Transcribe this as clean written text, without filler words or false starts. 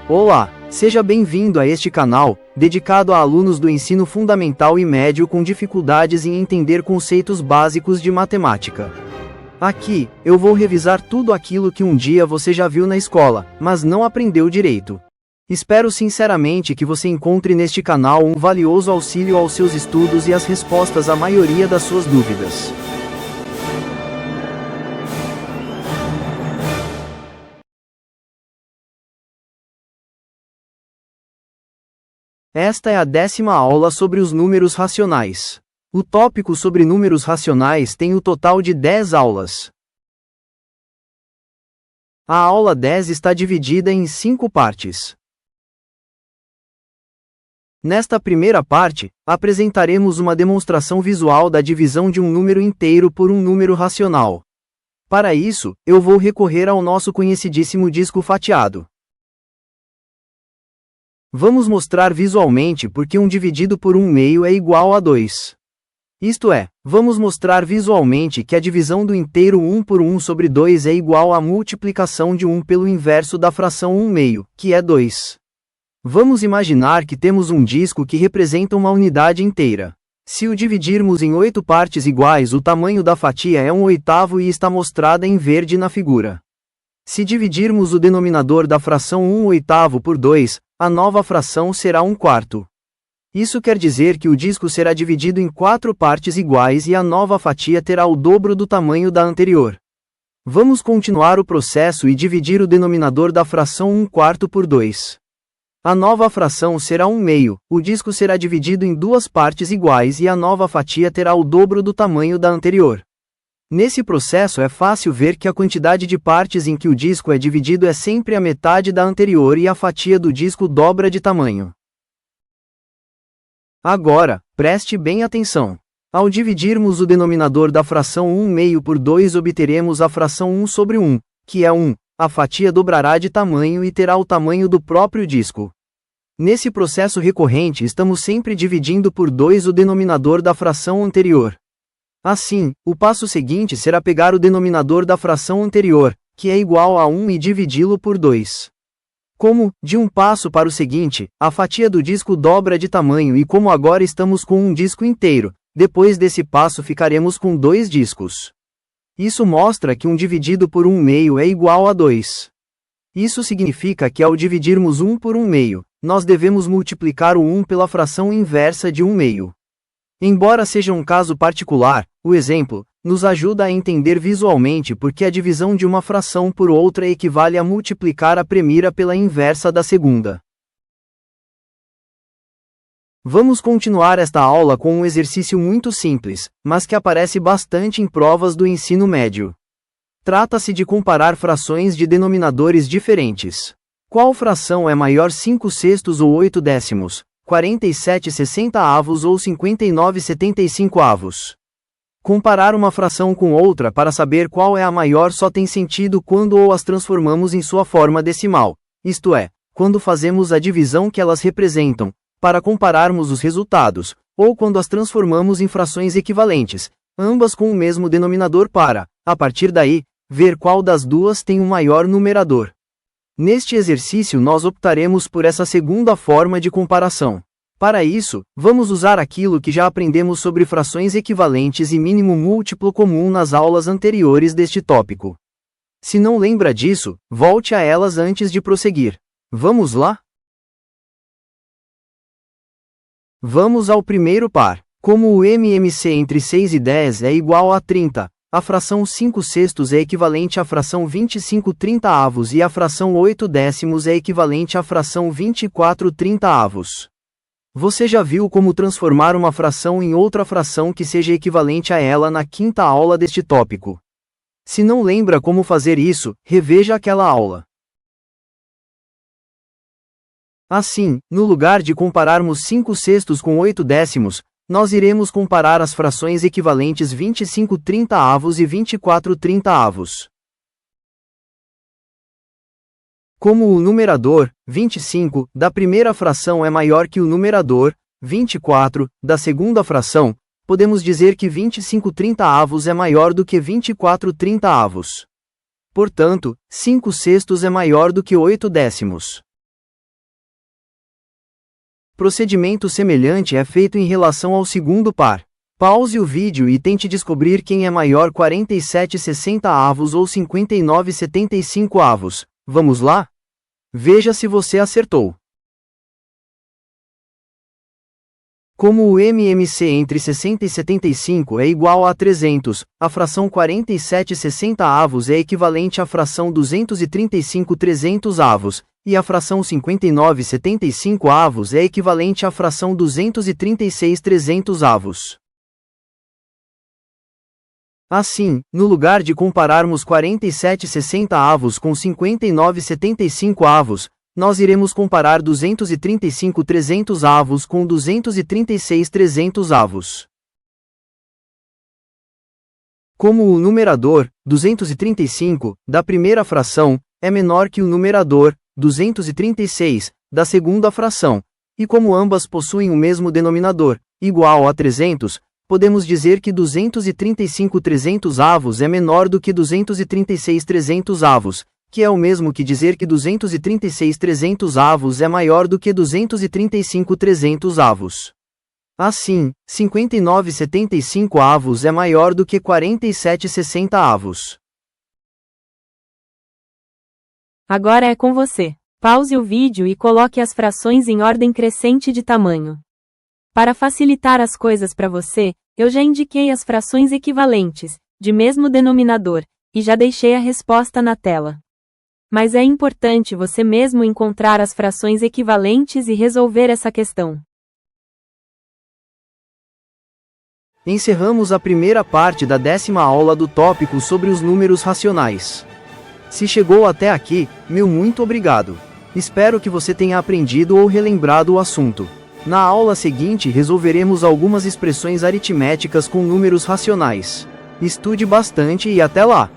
Olá, seja bem-vindo a este canal, dedicado a alunos do ensino fundamental e médio com dificuldades em entender conceitos básicos de matemática. Aqui, eu vou revisar tudo aquilo que um dia você já viu na escola, mas não aprendeu direito. Espero sinceramente que você encontre neste canal um valioso auxílio aos seus estudos e as respostas à maioria das suas dúvidas. Esta é a 10ª aula sobre os números racionais. O tópico sobre números racionais tem o total de 10 aulas. A aula 10 está dividida em 5 partes. Nesta primeira parte, apresentaremos uma demonstração visual da divisão de um número inteiro por um número racional. Para isso, eu vou recorrer ao nosso conhecidíssimo disco fatiado. Vamos mostrar visualmente porque 1 dividido por 1/2 é igual a 2. Isto é, vamos mostrar visualmente que a divisão do inteiro 1 por 1 sobre 2 é igual à multiplicação de 1 pelo inverso da fração 1/2, que é 2. Vamos imaginar que temos um disco que representa uma unidade inteira. Se o dividirmos em 8 partes iguais, o tamanho da fatia é 1/8 e está mostrada em verde na figura. Se dividirmos o denominador da fração 1/8 por 2, a nova fração será 1/4. Isso quer dizer que o disco será dividido em 4 partes iguais e a nova fatia terá o dobro do tamanho da anterior. Vamos continuar o processo e dividir o denominador da fração 1/4 por 2. A nova fração será 1/2, o disco será dividido em 2 partes iguais e a nova fatia terá o dobro do tamanho da anterior. Nesse processo é fácil ver que a quantidade de partes em que o disco é dividido é sempre a metade da anterior e a fatia do disco dobra de tamanho. Agora, preste bem atenção. Ao dividirmos o denominador da fração 1/2 por 2 obteremos a fração 1 sobre 1, que é 1. A fatia dobrará de tamanho e terá o tamanho do próprio disco. Nesse processo recorrente estamos sempre dividindo por 2 o denominador da fração anterior. Assim, o passo seguinte será pegar o denominador da fração anterior, que é igual a 1 e dividi-lo por 2. Como, de um passo para o seguinte, a fatia do disco dobra de tamanho e como agora estamos com um disco inteiro, depois desse passo ficaremos com 2 discos. Isso mostra que 1 dividido por 1/2 é igual a 2. Isso significa que ao dividirmos 1 por 1/2, nós devemos multiplicar o 1 pela fração inversa de 1/2. Embora seja um caso particular, o exemplo nos ajuda a entender visualmente porque a divisão de uma fração por outra equivale a multiplicar a primeira pela inversa da segunda. Vamos continuar esta aula com um exercício muito simples, mas que aparece bastante em provas do ensino médio. Trata-se de comparar frações de denominadores diferentes. Qual fração é maior 5/6 ou 8/10? 47/60 ou 59/75? Comparar uma fração com outra para saber qual é a maior só tem sentido quando ou as transformamos em sua forma decimal, isto é, quando fazemos a divisão que elas representam, para compararmos os resultados, ou quando as transformamos em frações equivalentes, ambas com o mesmo denominador para, a partir daí, ver qual das duas tem um maior numerador. Neste exercício nós optaremos por essa segunda forma de comparação. Para isso, vamos usar aquilo que já aprendemos sobre frações equivalentes e mínimo múltiplo comum nas aulas anteriores deste tópico. Se não lembra disso, volte a elas antes de prosseguir. Vamos lá? Vamos ao primeiro par. Como o MMC entre 6 e 10 é igual a 30, a fração 5/6 é equivalente à fração 25/30 e a fração 8/10 é equivalente à fração 24/30. Você já viu como transformar uma fração em outra fração que seja equivalente a ela na 5ª aula deste tópico. Se não lembra como fazer isso, reveja aquela aula. Assim, no lugar de compararmos 5/6 com 8/10, nós iremos comparar as frações equivalentes 25/30 e 24/30. Como o numerador, 25, da primeira fração é maior que o numerador, 24, da segunda fração, podemos dizer que 25/30 é maior do que 24/30. Portanto, 5/6 é maior do que 8/10. Procedimento semelhante é feito em relação ao segundo par. Pause o vídeo e tente descobrir quem é maior, 47/60 ou 59/75. Vamos lá? Veja se você acertou. Como o MMC entre 60 e 75 é igual a 300, a fração 47/60 é equivalente à fração 235/300, e a fração 59/75 é equivalente à fração 236/300. Assim, no lugar de compararmos 47/60 com 59/75, nós iremos comparar 235/300 com 236/300. Como o numerador, 235, da primeira fração, é menor que o numerador, 236, da segunda fração, e como ambas possuem o mesmo denominador, igual a 300, podemos dizer que 235/300 é menor do que 236/300, que é o mesmo que dizer que 236/300 é maior do que 235/300. Assim, 59/75 é maior do que 47/60. Agora é com você. Pause o vídeo e coloque as frações em ordem crescente de tamanho. Para facilitar as coisas para você, eu já indiquei as frações equivalentes, de mesmo denominador, e já deixei a resposta na tela. Mas é importante você mesmo encontrar as frações equivalentes e resolver essa questão. Encerramos a primeira parte da 10ª aula do tópico sobre os números racionais. Se chegou até aqui, meu muito obrigado. Espero que você tenha aprendido ou relembrado o assunto. Na aula seguinte resolveremos algumas expressões aritméticas com números racionais. Estude bastante e até lá!